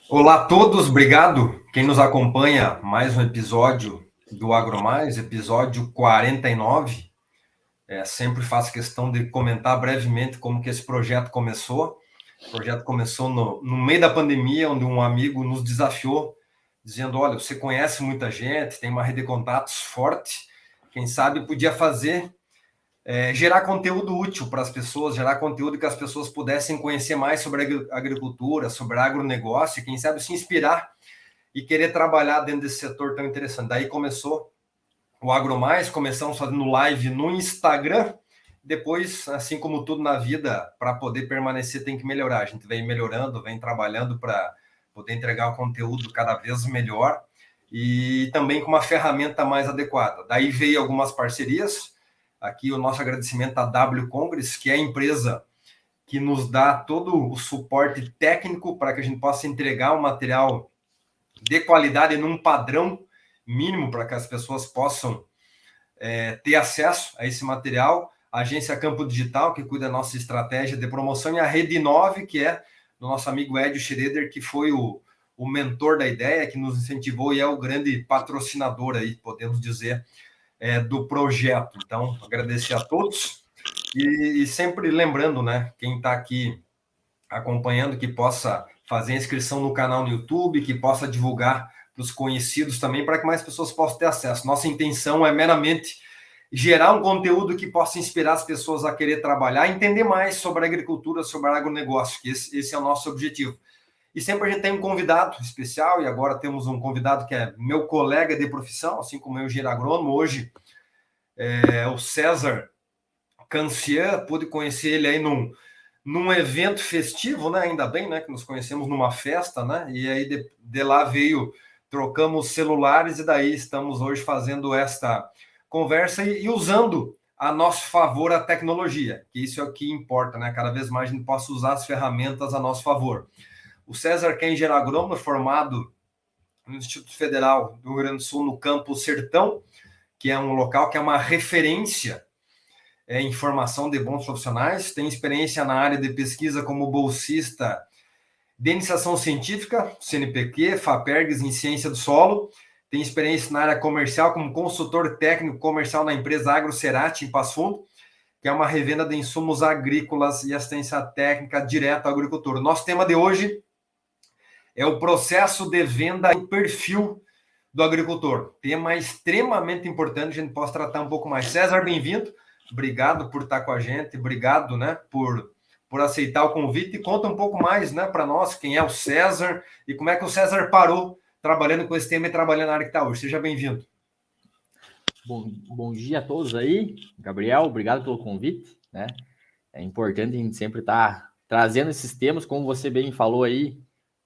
Olá a todos, obrigado. Quem nos acompanha, mais um episódio do AgroMais, episódio 49. Sempre faço questão de comentar brevemente como que esse projeto começou. O projeto começou no meio da pandemia, onde um amigo nos desafiou, dizendo, olha, você conhece muita gente, tem uma rede de contatos forte, quem sabe podia fazer, gerar conteúdo útil para as pessoas, gerar conteúdo que as pessoas pudessem conhecer mais sobre a agricultura, sobre agronegócio, quem sabe se inspirar e querer trabalhar dentro desse setor tão interessante. Daí começou o AgroMais, começamos fazendo live no Instagram, depois, assim como tudo na vida, para poder permanecer tem que melhorar. A gente vem melhorando, vem trabalhando para poder entregar o conteúdo cada vez melhor e também com uma ferramenta mais adequada. Daí veio algumas parcerias. Aqui o nosso agradecimento à W Congress, que é a empresa que nos dá todo o suporte técnico para que a gente possa entregar um material de qualidade num padrão mínimo para que as pessoas possam ter acesso a esse material. A agência Campo Digital, que cuida da nossa estratégia de promoção, e a Rede 9, que é do nosso amigo Edio Schroeder, que foi o mentor da ideia, que nos incentivou e é o grande patrocinador aí, podemos dizer, do projeto. Então, agradecer a todos e sempre lembrando, né, quem está aqui acompanhando, que possa fazer inscrição no canal no YouTube, que possa divulgar para os conhecidos também, para que mais pessoas possam ter acesso. Nossa intenção é meramente gerar um conteúdo que possa inspirar as pessoas a querer trabalhar, entender mais sobre a agricultura, sobre o agronegócio, que esse é o nosso objetivo. E sempre a gente tem um convidado especial, e agora temos um convidado que é meu colega de profissão, assim como eu, engenheiro agrônomo. Hoje é o César Cancian, pude conhecer ele aí num evento festivo, né? Ainda bem, né? Que nos conhecemos numa festa, né? E aí de lá veio, trocamos celulares e daí estamos hoje fazendo esta conversa e usando a nosso favor a tecnologia, que isso é o que importa, né? Cada vez mais a gente possa usar as ferramentas a nosso favor. O César, que é engenheiro agrônomo, formado no Instituto Federal do Rio Grande do Sul, no campus Sertão, que é um local que é uma referência em formação de bons profissionais, tem experiência na área de pesquisa como bolsista de iniciação científica, CNPq, FAPERGS em ciência do solo, tem experiência na área comercial como consultor técnico comercial na empresa AgroCerati, em Passo Fundo, que é uma revenda de insumos agrícolas e assistência técnica direta ao agricultor. Nosso tema de hoje é o processo de venda e perfil do agricultor. Tema extremamente importante, a gente pode tratar um pouco mais. César, bem-vindo. Obrigado por estar com a gente, obrigado, né, por aceitar o convite. E conta um pouco mais, né, para nós, quem é o César e como é que o César parou trabalhando com esse tema e trabalhando na área que está hoje. Seja bem-vindo. Bom dia a todos aí. Gabriel, obrigado pelo convite, né? É importante a gente sempre estar trazendo esses temas, como você bem falou aí,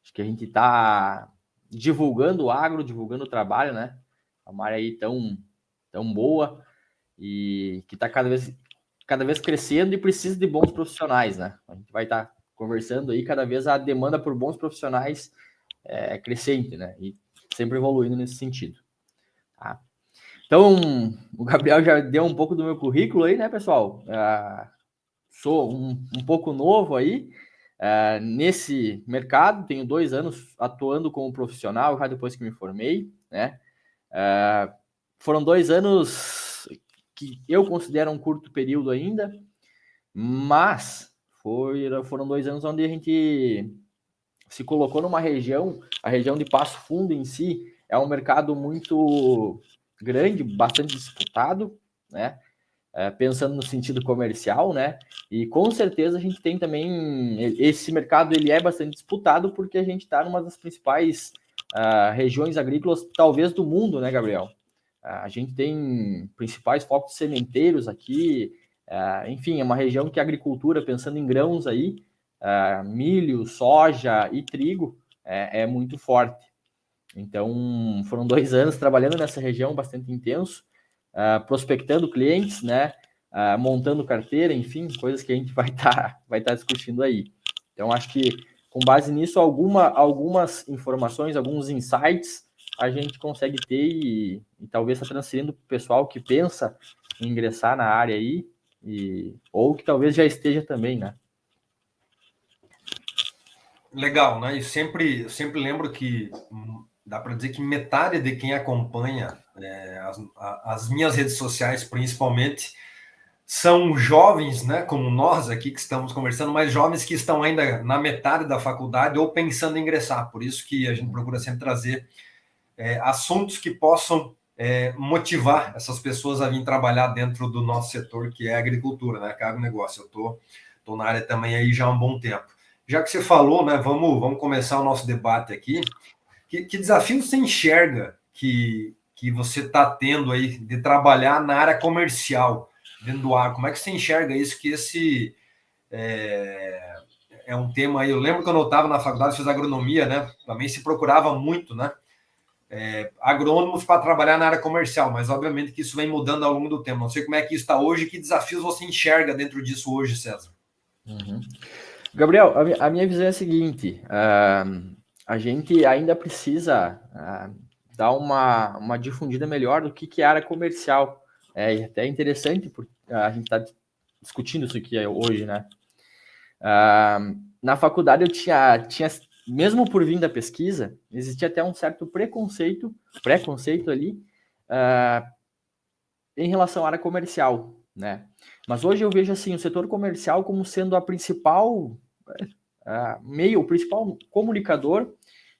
acho que a gente está divulgando o agro, divulgando o trabalho, né? Uma área aí tão boa e que está cada vez crescendo e precisa de bons profissionais, né? A gente vai estar conversando aí, cada vez a demanda por bons profissionais é crescente, né? E sempre evoluindo nesse sentido, tá? Então, o Gabriel já deu um pouco do meu currículo aí, né, pessoal? Sou um pouco novo aí nesse mercado, tenho 2 anos atuando como profissional, já depois que me formei, né? Foram 2 anos que eu considero um curto período ainda, mas foram 2 anos onde a gente se colocou numa região, a região de Passo Fundo em si, é um mercado muito grande, bastante disputado, né? Pensando no sentido comercial, né? E com certeza a gente tem também esse mercado, ele é bastante disputado porque a gente está numa das principais regiões agrícolas, talvez do mundo, né, Gabriel? A gente tem principais focos sementeiros aqui, enfim, é uma região que a agricultura, pensando em grãos aí, milho, soja e trigo, é muito forte. Então, foram 2 anos trabalhando nessa região bastante intenso, prospectando clientes, né? Montando carteira, enfim, coisas que a gente vai tá discutindo aí. Então, acho que com base nisso, algumas informações, alguns insights a gente consegue ter e talvez está transferindo para o pessoal que pensa em ingressar na área aí, ou que talvez já esteja também, né? Legal, né? E eu sempre lembro que dá para dizer que metade de quem acompanha as minhas redes sociais, principalmente, são jovens, né? Como nós aqui que estamos conversando, mas jovens que estão ainda na metade da faculdade ou pensando em ingressar. Por isso que a gente procura sempre trazer assuntos que possam motivar essas pessoas a vir trabalhar dentro do nosso setor, que é a agricultura, né? Que é agronegócio. Eu tô na área também aí já há um bom tempo. Já que você falou, né? Vamos começar o nosso debate aqui. Que desafio você enxerga que você está tendo aí de trabalhar na área comercial dentro do agro? Como é que você enxerga isso? Que esse é um tema aí. Eu lembro quando eu estava na faculdade, fiz agronomia, né? Também se procurava muito, né? Agrônomos para trabalhar na área comercial, mas obviamente que isso vem mudando ao longo do tempo. Não sei como é que isso está hoje, que desafios você enxerga dentro disso hoje, César? Uhum. Gabriel, a minha visão é a seguinte: a gente ainda precisa dar uma difundida melhor do que é área comercial. É até interessante, porque a gente está discutindo isso aqui hoje, né? Na faculdade eu tinha, mesmo por vir da pesquisa, existia até um certo preconceito ali em relação à área comercial, né? Mas hoje eu vejo assim o setor comercial como sendo a principal o principal comunicador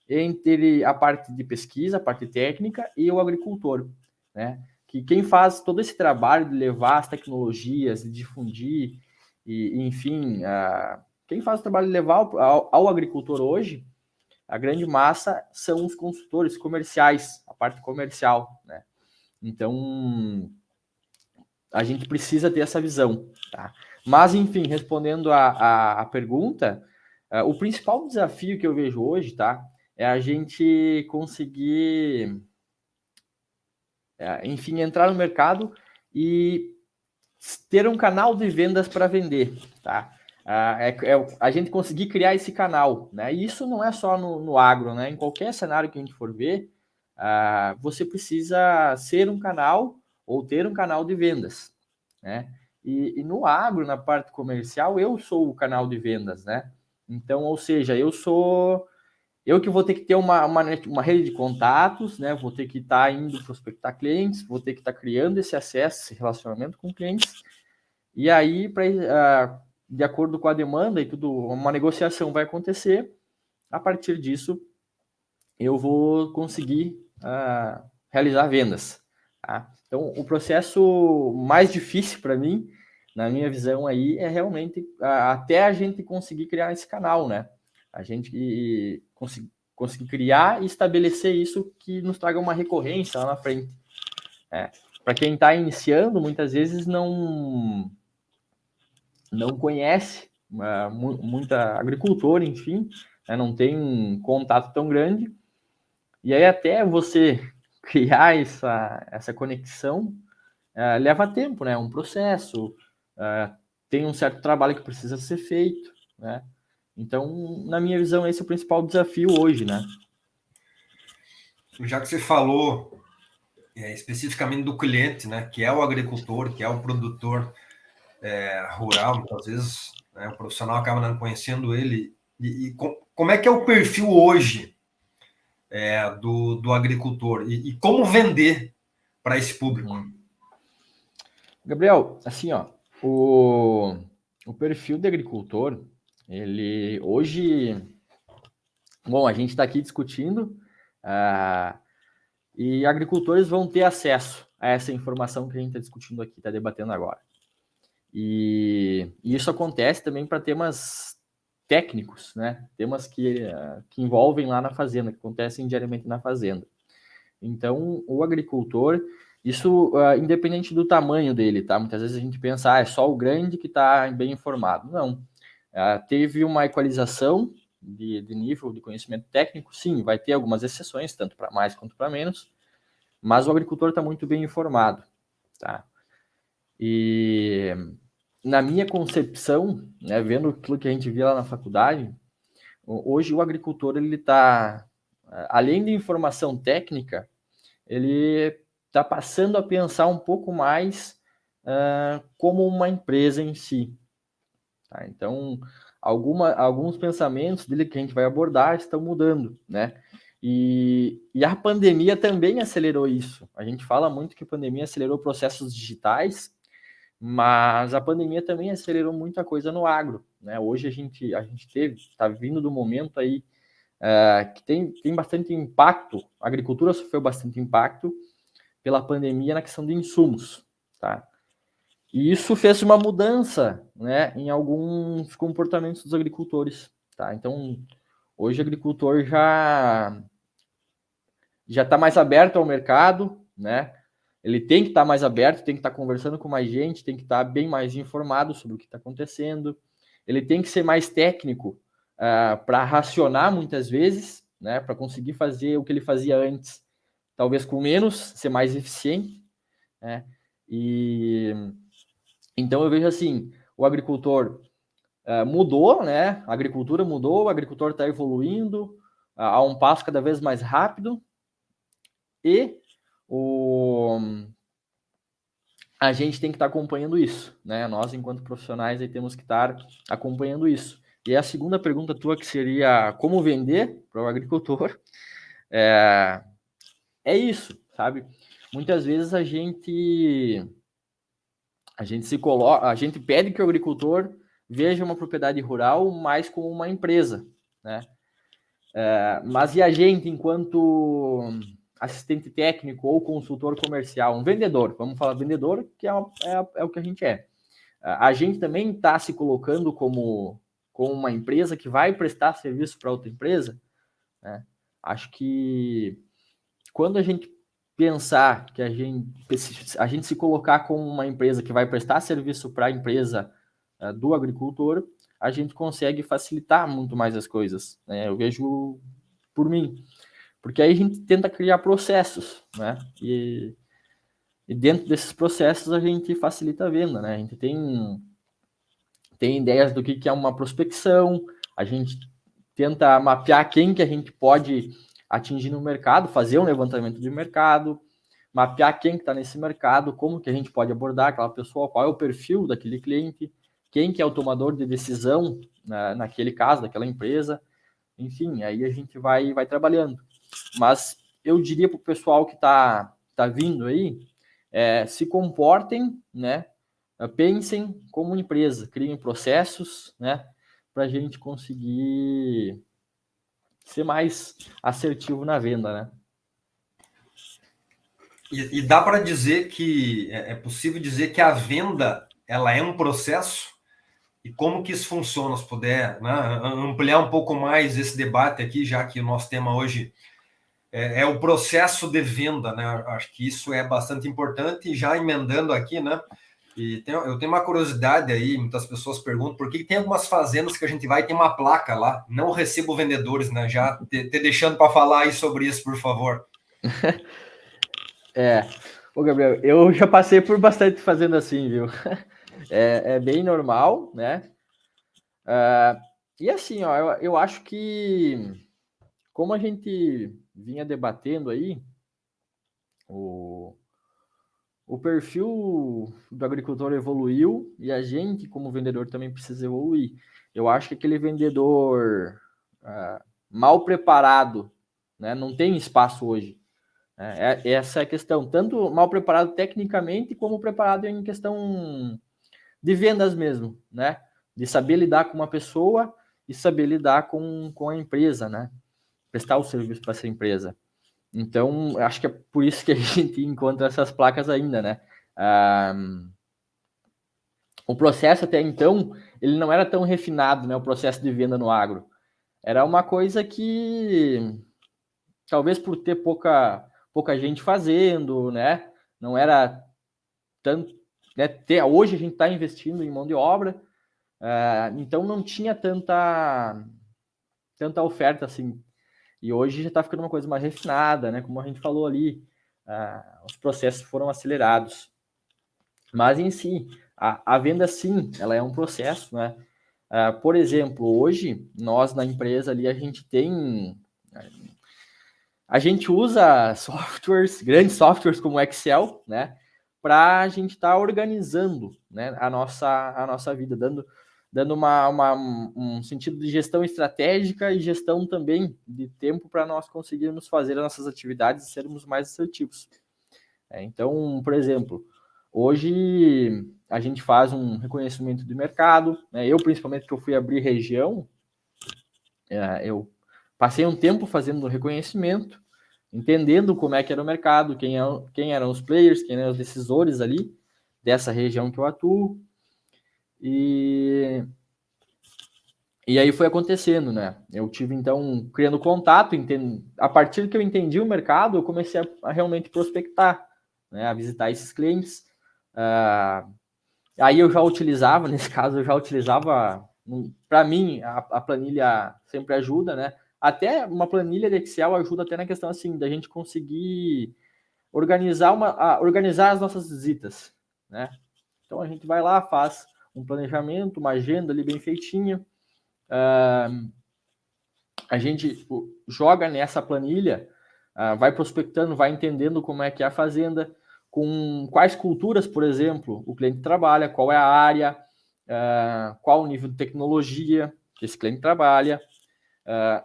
entre a parte de pesquisa, a parte técnica e o agricultor, né? Que quem faz todo esse trabalho de levar as tecnologias, de difundir, e enfim, quem faz o trabalho de levar ao agricultor hoje, a grande massa são os consultores comerciais, a parte comercial, né? Então, a gente precisa ter essa visão, tá? Mas, enfim, respondendo a pergunta, o principal desafio que eu vejo hoje, tá? É a gente conseguir, enfim, entrar no mercado e ter um canal de vendas para vender, tá? A gente conseguir criar esse canal, né? E isso não é só no agro, né? Em qualquer cenário que a gente for ver, você precisa ser um canal ou ter um canal de vendas, né? E no agro, na parte comercial, eu sou o canal de vendas, né? Então, ou seja, eu que vou ter que ter uma rede de contatos, né? Vou ter que estar indo prospectar clientes, vou ter que estar criando esse acesso, esse relacionamento com clientes. E aí, de acordo com a demanda e tudo, uma negociação vai acontecer. A partir disso, eu vou conseguir realizar vendas. Tá? Então, o processo mais difícil para mim, na minha visão aí, é realmente até a gente conseguir criar esse canal, né? A gente conseguir criar e estabelecer isso que nos traga uma recorrência lá na frente. Para quem está iniciando, muitas vezes não conhece muita agricultura, enfim, né? Não tem um contato tão grande. E aí até você criar essa conexão leva tempo, né? É um processo, tem um certo trabalho que precisa ser feito, né? Então, na minha visão, esse é o principal desafio hoje, né? Já que você falou especificamente do cliente, né? Que é o agricultor, que é o produtor rural, muitas vezes o profissional acaba não conhecendo ele. E como é que é o perfil hoje do agricultor? E como vender para esse público? Gabriel, assim, ó, o perfil de agricultor, ele hoje, bom, a gente está aqui discutindo e agricultores vão ter acesso a essa informação que a gente está discutindo aqui, está debatendo agora. E isso acontece também para temas técnicos, né? Temas que envolvem lá na fazenda, que acontecem diariamente na fazenda. Então, o agricultor, isso independente do tamanho dele, tá? Muitas vezes a gente pensa, é só o grande que está bem informado. Não. Teve uma equalização de nível de conhecimento técnico, sim, vai ter algumas exceções, tanto para mais quanto para menos, mas o agricultor está muito bem informado, tá? E na minha concepção, né, vendo aquilo que a gente via lá na faculdade, hoje o agricultor ele está além de informação técnica, ele está passando a pensar um pouco mais como uma empresa em si. Tá? Então, alguns pensamentos dele que a gente vai abordar estão mudando, né? E a pandemia também acelerou isso. A gente fala muito que a pandemia acelerou processos digitais, mas a pandemia também acelerou muita coisa no agro, né? Hoje a gente está vindo do momento aí que tem bastante impacto, a agricultura sofreu bastante impacto pela pandemia na questão de insumos, tá? E isso fez uma mudança, né, em alguns comportamentos dos agricultores, tá? Então, hoje o agricultor já está mais aberto ao mercado, né? Ele tem que estar mais aberto, tem que estar conversando com mais gente, tem que estar bem mais informado sobre o que está acontecendo. Ele tem que ser mais técnico para racionar muitas vezes, né? Para conseguir fazer o que ele fazia antes, talvez com menos, ser mais eficiente, né? E então eu vejo assim, o agricultor mudou, né? A agricultura mudou, o agricultor está evoluindo a um passo cada vez mais rápido e a gente tem que estar acompanhando isso, né? Nós, enquanto profissionais, aí temos que estar acompanhando isso. E a segunda pergunta tua, que seria como vender para o agricultor, é isso, sabe? Muitas vezes a gente pede que o agricultor veja uma propriedade rural mais como uma empresa, né? Mas e a gente, enquanto assistente técnico ou consultor comercial, um vendedor, vamos falar vendedor, que é o que a gente é. A gente também está se colocando como uma empresa que vai prestar serviço para outra empresa, né? Acho que quando a gente pensar que a gente se colocar como uma empresa que vai prestar serviço para a empresa do agricultor, a gente consegue facilitar muito mais as coisas, né? Eu vejo por mim, porque aí a gente tenta criar processos, né? E dentro desses processos a gente facilita a venda, né? A gente tem ideias do que é uma prospecção, a gente tenta mapear quem que a gente pode atingir no mercado, fazer um levantamento de mercado, mapear quem que está nesse mercado, como que a gente pode abordar aquela pessoa, qual é o perfil daquele cliente, quem que é o tomador de decisão naquele caso, daquela empresa, enfim, aí a gente vai trabalhando. Mas eu diria para o pessoal que está vindo aí, se comportem, né? Pensem como empresa, criem processos, né? Para a gente conseguir ser mais assertivo na venda, né? E dá para dizer que é possível dizer que a venda ela é um processo. E como que isso funciona? Se puder, né, ampliar um pouco mais esse debate aqui, já que o nosso tema hoje é o processo de venda, né? Acho que isso é bastante importante. E já emendando aqui, né? E eu tenho uma curiosidade aí, muitas pessoas perguntam por que tem algumas fazendas que a gente vai e tem uma placa lá, não recebo vendedores, né? Já te deixando para falar aí sobre isso, por favor. Ô Gabriel, eu já passei por bastante fazenda assim, viu? É bem normal, né? E assim, ó, eu acho que como a gente vinha debatendo aí, o perfil do agricultor evoluiu e a gente, como vendedor, também precisa evoluir. Eu acho que aquele vendedor mal preparado, né, não tem espaço hoje. Essa é a questão, tanto mal preparado tecnicamente, como preparado em questão de vendas mesmo, né? De saber lidar com uma pessoa e saber lidar com a empresa, né? Prestar o serviço para essa empresa. Então, acho que é por isso que a gente encontra essas placas ainda, né? O processo até então, ele não era tão refinado, né? O processo de venda no agro. Era uma coisa que, talvez por ter pouca gente fazendo, né? Não era tanto... Né? Hoje a gente está investindo em mão de obra, então não tinha tanta oferta assim. E hoje já está ficando uma coisa mais refinada, né? Como a gente falou ali, os processos foram acelerados. Mas em si, a venda sim, ela é um processo, né? Por exemplo, hoje nós na empresa ali a gente tem A gente usa softwares, grandes softwares como o Excel, né, para a gente estar organizando, né, a nossa vida, dando um sentido de gestão estratégica e gestão também de tempo para nós conseguirmos fazer as nossas atividades e sermos mais assertivos. Então, por exemplo, hoje a gente faz um reconhecimento de mercado, né, eu principalmente que eu fui abrir região, eu passei um tempo fazendo o reconhecimento, entendendo como é que era o mercado, quem eram os players, quem eram os decisores ali dessa região que eu atuo. E aí foi acontecendo, né? Eu tive, então, criando contato, a partir que eu entendi o mercado, eu comecei a realmente prospectar, né? A visitar esses clientes. Aí eu já utilizava, nesse caso, para mim, a planilha sempre ajuda, né? Até uma planilha de Excel ajuda até na questão, assim, da gente conseguir organizar as nossas visitas, né? Então, a gente vai lá, faz um planejamento, uma agenda ali bem feitinha, a gente joga nessa planilha, vai prospectando, vai entendendo como é que é a fazenda, com quais culturas, por exemplo, o cliente trabalha, qual é a área, qual o nível de tecnologia que esse cliente trabalha.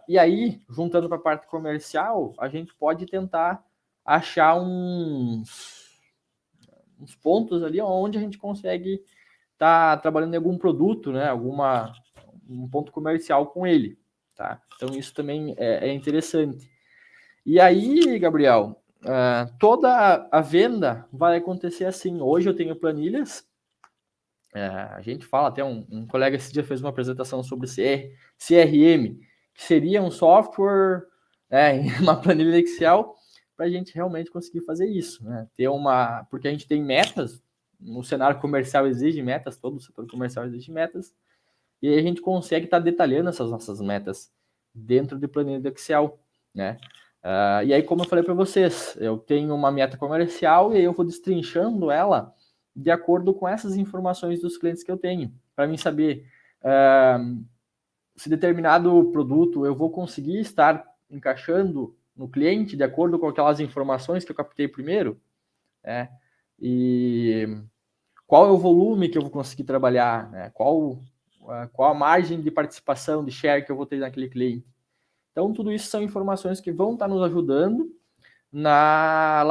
E aí, juntando para a parte comercial, a gente pode tentar achar uns pontos ali onde a gente consegue estar trabalhando em algum produto, né? Um ponto comercial com ele, tá? Então isso também é interessante. E aí, Gabriel, toda a venda vai acontecer assim. Hoje eu tenho planilhas. A gente fala, até um colega esse dia fez uma apresentação sobre CRM, que seria um software, uma planilha de Excel, para a gente realmente conseguir fazer isso, né? Porque a gente tem metas, no cenário comercial exige metas, todo o setor comercial exige metas, e aí a gente consegue estar detalhando essas nossas metas dentro de planilha do Excel, né? E aí, como eu falei para vocês, eu tenho uma meta comercial e aí eu vou destrinchando ela de acordo com essas informações dos clientes que eu tenho, para mim saber se determinado produto eu vou conseguir estar encaixando no cliente de acordo com aquelas informações que eu captei primeiro, né? E qual é o volume que eu vou conseguir trabalhar, né? Qual a margem de participação, de share que eu vou ter naquele cliente. Então, tudo isso são informações que vão estar nos ajudando na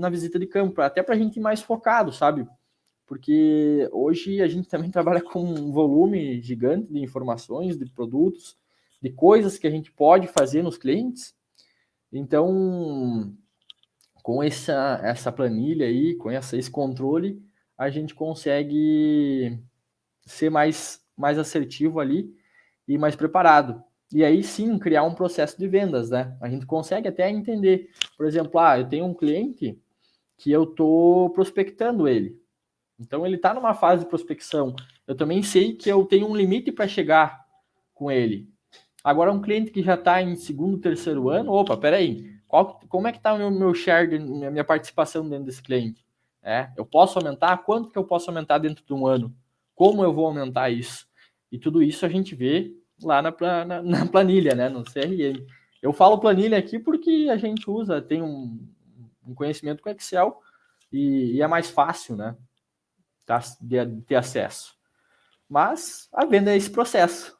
visita de campo, até para a gente ir mais focado, sabe? Porque hoje a gente também trabalha com um volume gigante de informações, de produtos, de coisas que a gente pode fazer nos clientes. Então, com essa planilha aí, com esse controle, a gente consegue ser mais assertivo ali e mais preparado. E aí sim criar um processo de vendas, né? A gente consegue até entender, por exemplo, eu tenho um cliente que eu estou prospectando ele. Então ele está numa fase de prospecção. Eu também sei que eu tenho um limite para chegar com ele. Agora um cliente que já está em segundo, terceiro ano, peraí, como é que está o meu share, minha participação dentro desse cliente? Eu posso aumentar? Quanto que eu posso aumentar dentro de um ano? Como eu vou aumentar isso? E tudo isso a gente vê lá na planilha, né, no CRM. Eu falo planilha aqui porque a gente tem um conhecimento com Excel e é mais fácil, né, de ter acesso. Mas a venda é esse processo.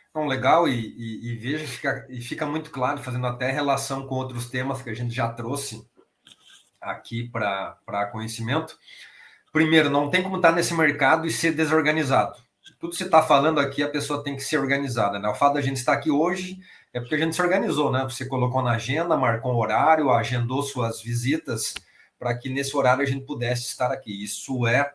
Então, legal, e veja, fica muito claro, fazendo até relação com outros temas que a gente já trouxe aqui para conhecimento. Primeiro, não tem como estar nesse mercado e ser desorganizado. Tudo que você está falando aqui, a pessoa tem que ser organizada, né? O fato da gente estar aqui hoje é porque a gente se organizou, né? Você colocou na agenda, marcou um horário, agendou suas visitas para que nesse horário a gente pudesse estar aqui. Isso é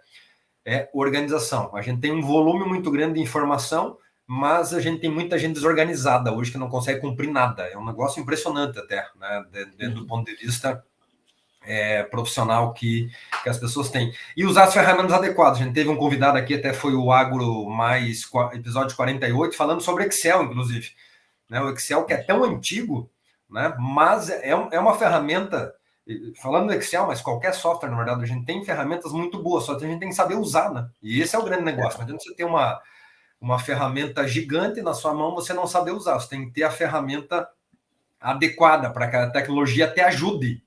organização. A gente tem um volume muito grande de informação, mas a gente tem muita gente desorganizada hoje que não consegue cumprir nada. É um negócio impressionante até, né? Dentro do ponto de vista profissional que as pessoas têm. E usar as ferramentas adequadas. A gente teve um convidado aqui, até foi o Agro Mais, episódio 48, falando sobre Excel, inclusive. Né? O Excel que é tão antigo, né? Mas é uma ferramenta, falando do Excel, mas qualquer software, na verdade, a gente tem ferramentas muito boas, só que a gente tem que saber usar, né? E esse é o grande negócio. Não adianta você ter uma ferramenta gigante na sua mão, você não saber usar. Você tem que ter a ferramenta adequada para que a tecnologia te ajude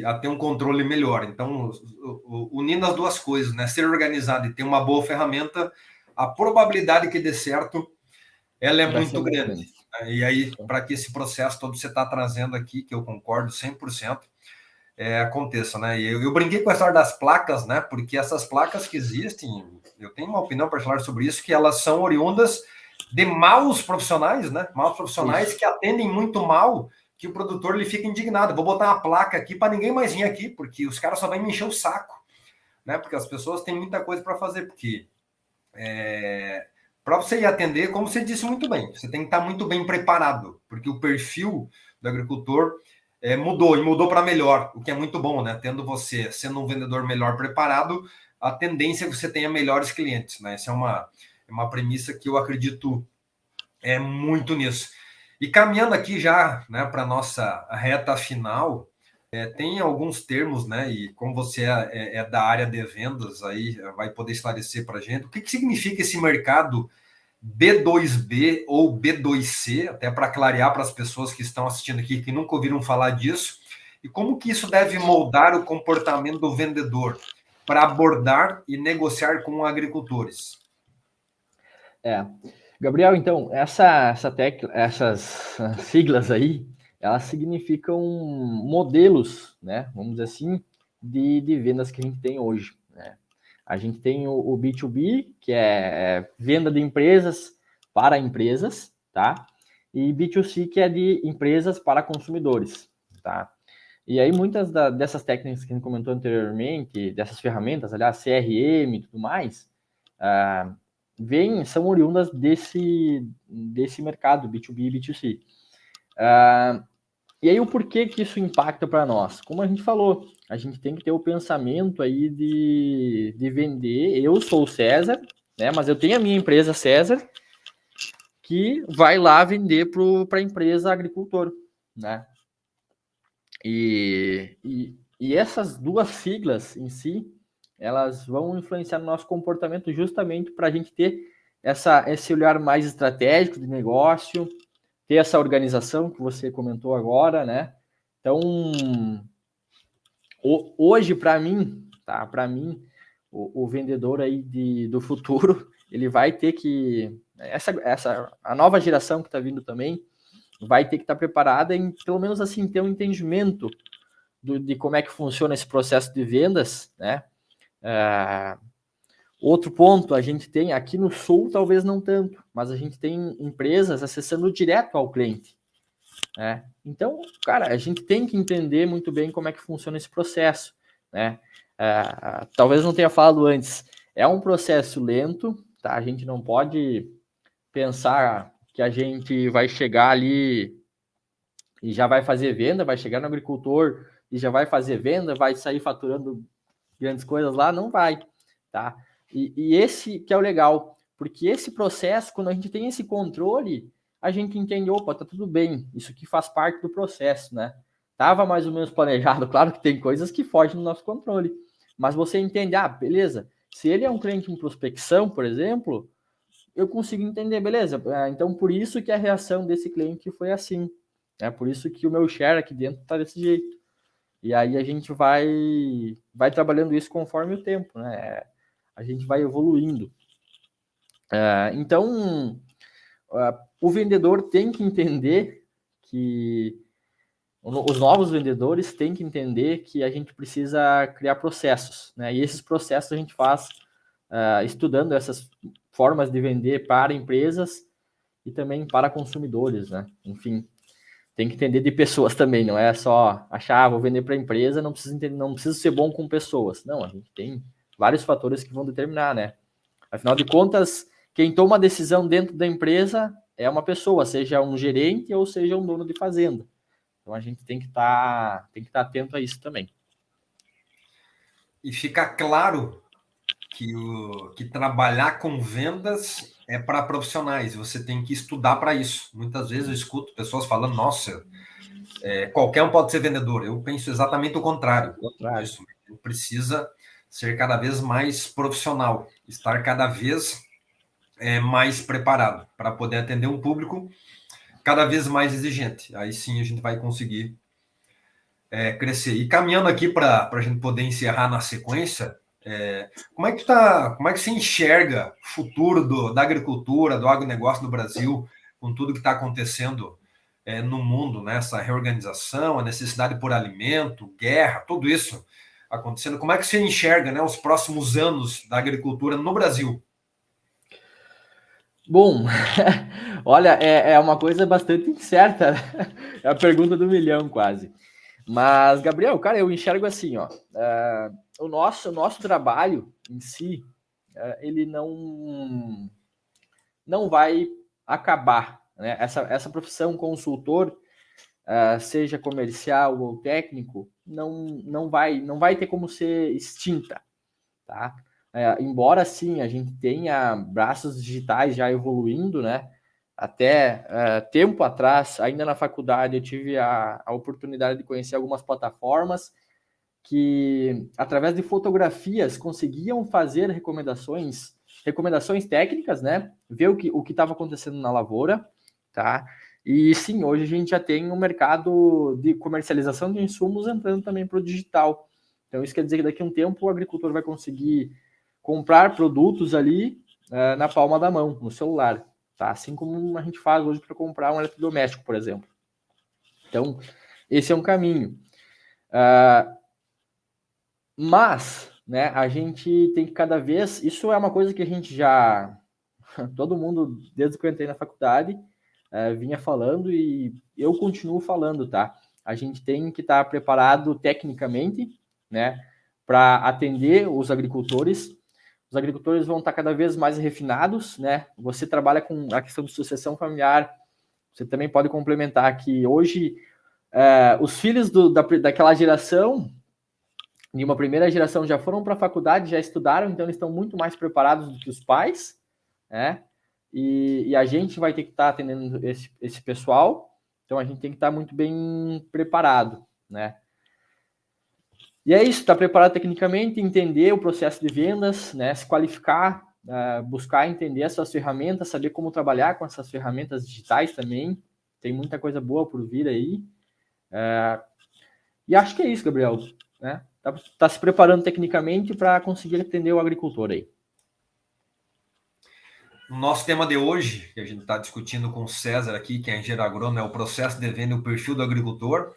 a ter um controle melhor. Então, unindo as duas coisas, né? Ser organizado e ter uma boa ferramenta, a probabilidade que dê certo, ela é muito grande. Né? E aí, para que esse processo todo você está trazendo aqui, que eu concordo 100%, aconteça, né? E eu brinquei com a história das placas, né? Porque essas placas que existem, eu tenho uma opinião particular sobre isso, que elas são oriundas de maus profissionais, né? Maus profissionais isso. Que atendem muito mal, que o produtor ele fica indignado. Vou botar uma placa aqui para ninguém mais vir aqui, porque os caras só vão me encher o saco, né? Porque as pessoas têm muita coisa para fazer, porque para você ir atender, como você disse muito bem, você tem que estar muito bem preparado, porque o perfil do agricultor mudou, e mudou para melhor, o que é muito bom, né? Tendo você, sendo um vendedor melhor preparado, a tendência é que você tenha melhores clientes, né? Essa é uma premissa que eu acredito muito nisso. E caminhando aqui já, né, para a nossa reta final, tem alguns termos, né? E como você é da área de vendas, aí vai poder esclarecer para a gente o que significa esse mercado B2B ou B2C, até para clarear para as pessoas que estão assistindo aqui, que nunca ouviram falar disso, e como que isso deve moldar o comportamento do vendedor para abordar e negociar com agricultores. Gabriel, então, essas siglas aí, elas significam modelos, né, vamos dizer assim, de vendas que a gente tem hoje, né? A gente tem o B2B, que é venda de empresas para empresas, tá? E B2C, que é de empresas para consumidores, tá? E aí, muitas dessas técnicas que a gente comentou anteriormente, dessas ferramentas, aliás, CRM e tudo mais, são oriundas desse mercado B2B e B2C. E aí, o porquê que isso impacta para nós? Como a gente falou, a gente tem que ter o pensamento aí de vender. Eu sou o César, né? Mas eu tenho a minha empresa César, que vai lá vender para a empresa agricultor, né? E essas duas siglas em si, elas vão influenciar no nosso comportamento justamente para a gente ter esse olhar mais estratégico de negócio, ter essa organização que você comentou agora, né? Então, hoje, para mim, tá? Para mim, o vendedor aí do futuro, ele vai ter que... a nova geração que está vindo também, vai ter que estar preparada em, pelo menos assim, ter um entendimento de como é que funciona esse processo de vendas, né? Outro ponto, a gente tem aqui no Sul, talvez não tanto, mas a gente tem empresas acessando direto ao cliente, né? Então, cara, a gente tem que entender muito bem como é que funciona esse processo, né? Talvez não tenha falado antes, é um processo lento, tá? A gente não pode pensar que a gente vai chegar ali e já vai fazer venda, vai chegar no agricultor e já vai fazer venda, vai sair faturando grandes coisas lá, não vai, tá? E esse que é o legal, porque esse processo, quando a gente tem esse controle, a gente entende, opa, tá tudo bem, isso aqui faz parte do processo, né? Tava mais ou menos planejado, claro que tem coisas que fogem do nosso controle, mas você entende, beleza, se ele é um cliente em prospecção, por exemplo, eu consigo entender, beleza, então por isso que a reação desse cliente foi assim, por isso que o meu share aqui dentro tá desse jeito. E aí a gente vai trabalhando isso conforme o tempo, né? A gente vai evoluindo. Então, o vendedor tem que entender que... Os novos vendedores têm que entender que a gente precisa criar processos, né? E esses processos a gente faz estudando essas formas de vender para empresas e também para consumidores, né? Enfim, tem que entender de pessoas também, não é só achar, vou vender para a empresa, não precisa ser bom com pessoas. Não, a gente tem vários fatores que vão determinar, né? Afinal de contas, quem toma a decisão dentro da empresa é uma pessoa, seja um gerente ou seja um dono de fazenda. Então a gente tem que estar atento a isso também. E fica claro que trabalhar com vendas é para profissionais, você tem que estudar para isso. Muitas vezes eu escuto pessoas falando, nossa, qualquer um pode ser vendedor. Eu penso exatamente o contrário. Isso precisa ser cada vez mais profissional, estar cada vez mais preparado para poder atender um público cada vez mais exigente. Aí sim a gente vai conseguir crescer. E caminhando aqui para a gente poder encerrar na sequência, como é que você enxerga o futuro da agricultura, do agronegócio no Brasil, com tudo que está acontecendo no mundo, né? Essa reorganização, a necessidade por alimento, guerra, tudo isso acontecendo. Como é que você enxerga, né, os próximos anos da agricultura no Brasil? Bom, olha, é uma coisa bastante incerta, é a pergunta do milhão quase. Mas, Gabriel, cara, eu enxergo assim, ó, o nosso trabalho em si, ele não vai acabar, né? Essa profissão consultor, seja comercial ou técnico, não vai ter como ser extinta, tá? Embora sim a gente tenha braços digitais já evoluindo, né? Até tempo atrás, ainda na faculdade, eu tive a oportunidade de conhecer algumas plataformas que, através de fotografias, conseguiam fazer recomendações técnicas, né? Ver o que estava acontecendo na lavoura, tá? E sim, hoje a gente já tem um mercado de comercialização de insumos entrando também para o digital. Então, isso quer dizer que daqui a um tempo o agricultor vai conseguir comprar produtos ali na palma da mão, no celular, tá? Assim como a gente faz hoje para comprar um eletrodoméstico, por exemplo. Então, esse é um caminho. Mas, né, a gente tem que cada vez... Isso é uma coisa que a gente já... Todo mundo, desde que eu entrei na faculdade, vinha falando e eu continuo falando, tá? A gente tem que estar preparado tecnicamente, né, para atender os agricultores. Os agricultores vão estar cada vez mais refinados, né? Você trabalha com a questão de sucessão familiar, você também pode complementar que hoje os filhos daquela geração, de uma primeira geração, já foram para a faculdade, já estudaram, então eles estão muito mais preparados do que os pais, né? E a gente vai ter que estar atendendo esse pessoal, então a gente tem que estar muito bem preparado, né? E é isso, estar preparado tecnicamente, entender o processo de vendas, né? Se qualificar, buscar entender as suas ferramentas, saber como trabalhar com essas ferramentas digitais também. Tem muita coisa boa por vir aí. E acho que é isso, Gabriel, né? Tá se preparando tecnicamente para conseguir atender o agricultor aí. O nosso tema de hoje, que a gente está discutindo com o César aqui, que é engenheiro agrônomo, é o processo de venda e o perfil do agricultor.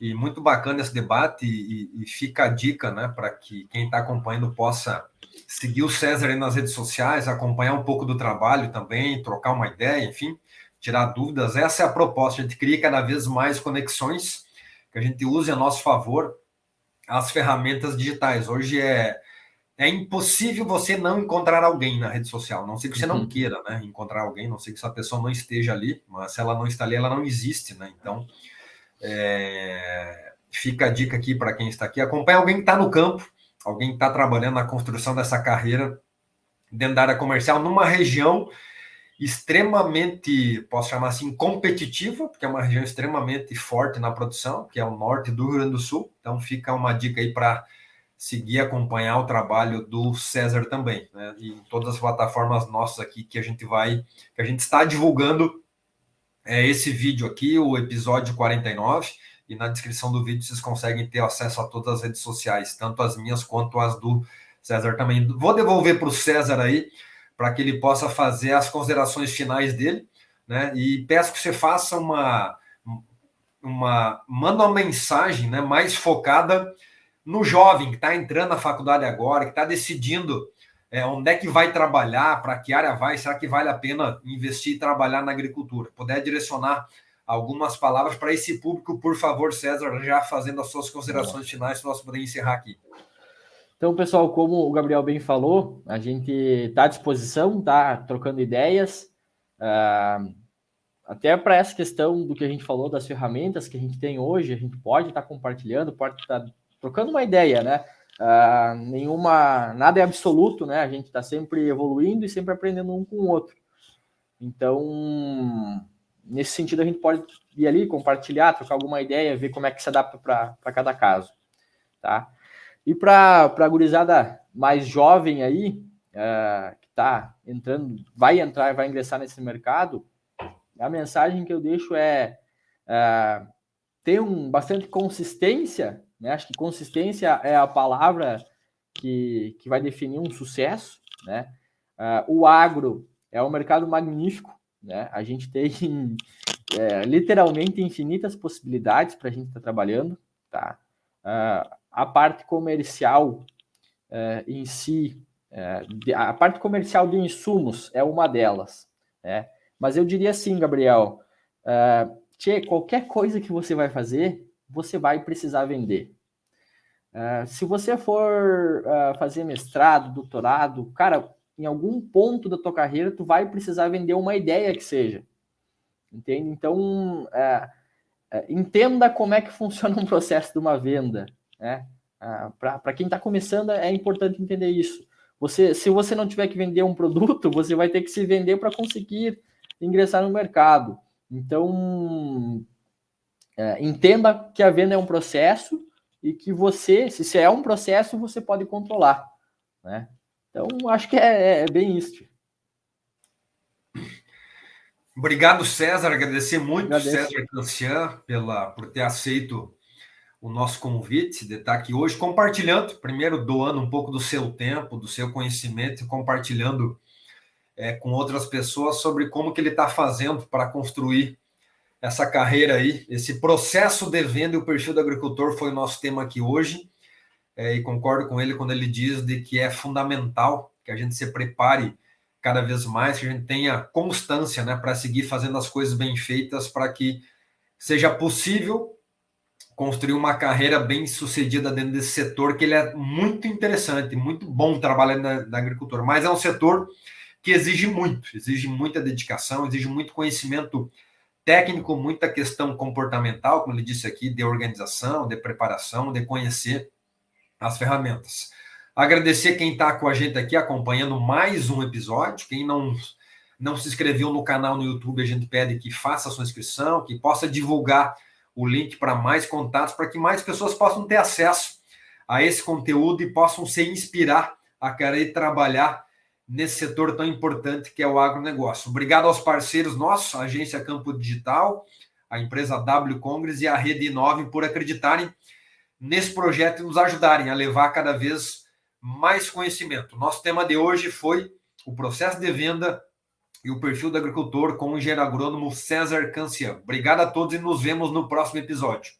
E muito bacana esse debate e fica a dica, né, para que quem está acompanhando possa seguir o César aí nas redes sociais, acompanhar um pouco do trabalho também, trocar uma ideia, enfim, tirar dúvidas. Essa é a proposta, a gente cria cada vez mais conexões, que a gente use a nosso favor as ferramentas digitais. Hoje é impossível você não encontrar alguém na rede social, não sei que você não queira, né, encontrar alguém, não sei que essa pessoa não esteja ali, mas se ela não está ali, ela não existe, né, então... fica a dica aqui para quem está aqui, acompanhe alguém que está no campo, alguém que está trabalhando na construção dessa carreira dentro da área comercial, numa região extremamente, posso chamar assim, competitiva, porque é uma região extremamente forte na produção, que é o norte do Rio Grande do Sul. Então fica uma dica aí para seguir e acompanhar o trabalho do César também, né? E em todas as plataformas nossas aqui que a gente está divulgando esse vídeo aqui, o episódio 49, e na descrição do vídeo vocês conseguem ter acesso a todas as redes sociais, tanto as minhas quanto as do César também. Vou devolver para o César aí, para que ele possa fazer as considerações finais dele, né? E peço que você faça manda uma mensagem, né, mais focada no jovem que está entrando na faculdade agora, que está decidindo onde é que vai trabalhar, para que área vai, será que vale a pena investir e trabalhar na agricultura? Puder direcionar algumas palavras para esse público, por favor, César, já fazendo as suas considerações finais, para nós poder encerrar aqui. Então, pessoal, como o Gabriel bem falou, a gente está à disposição, tá trocando ideias, até para essa questão do que a gente falou, das ferramentas que a gente tem hoje, a gente pode estar compartilhando, pode estar trocando uma ideia, né? Nada é absoluto, né? A gente está sempre evoluindo e sempre aprendendo um com o outro. Então, nesse sentido, a gente pode ir ali, compartilhar, trocar alguma ideia, ver como é que se adapta para cada caso, tá? E para a gurizada mais jovem aí, que está entrando, vai ingressar nesse mercado, a mensagem que eu deixo é ter bastante consistência, né? Acho que consistência é a palavra que vai definir um sucesso, né? O agro é um mercado magnífico, né? A gente tem literalmente infinitas possibilidades para a gente estar trabalhando, tá? A parte comercial em si, a parte comercial de insumos é uma delas, né? Mas eu diria assim, Gabriel, qualquer coisa que você vai fazer, você vai precisar vender. Se você for fazer mestrado, doutorado, cara, em algum ponto da tua carreira, tu vai precisar vender uma ideia que seja. Entende? Então, entenda como é que funciona um processo de uma venda, né? Para quem está começando, é importante entender isso. Se você não tiver que vender um produto, você vai ter que se vender para conseguir ingressar no mercado. Então, entenda que a venda é um processo e que você, se é um processo, você pode controlar, né? Então, acho que é bem isso. Obrigado, César. Agradecer muito, Agradeço. César Cancian, por ter aceito o nosso convite de estar aqui hoje, compartilhando, primeiro doando um pouco do seu tempo, do seu conhecimento e compartilhando com outras pessoas sobre como que ele está fazendo para construir essa carreira aí. Esse processo de venda e o perfil do agricultor foi o nosso tema aqui hoje, e concordo com ele quando ele diz de que é fundamental que a gente se prepare cada vez mais, que a gente tenha constância, né, para seguir fazendo as coisas bem feitas, para que seja possível construir uma carreira bem sucedida dentro desse setor, que ele é muito interessante, muito bom trabalhar na agricultura, mas é um setor que exige muita dedicação, exige muito conhecimento técnico, muita questão comportamental, como ele disse aqui, de organização, de preparação, de conhecer as ferramentas. Agradecer quem está com a gente aqui acompanhando mais um episódio. Quem não se inscreveu no canal no YouTube, a gente pede que faça a sua inscrição, que possa divulgar o link para mais contatos, para que mais pessoas possam ter acesso a esse conteúdo e possam se inspirar a querer trabalhar nesse setor tão importante que é o agronegócio. Obrigado aos parceiros nossos, a Agência Campo Digital, a empresa W Congress e a Rede Inove por acreditarem nesse projeto e nos ajudarem a levar cada vez mais conhecimento. Nosso tema de hoje foi o processo de venda e o perfil do agricultor com o engenheiro agrônomo César Cancian. Obrigado a todos e nos vemos no próximo episódio.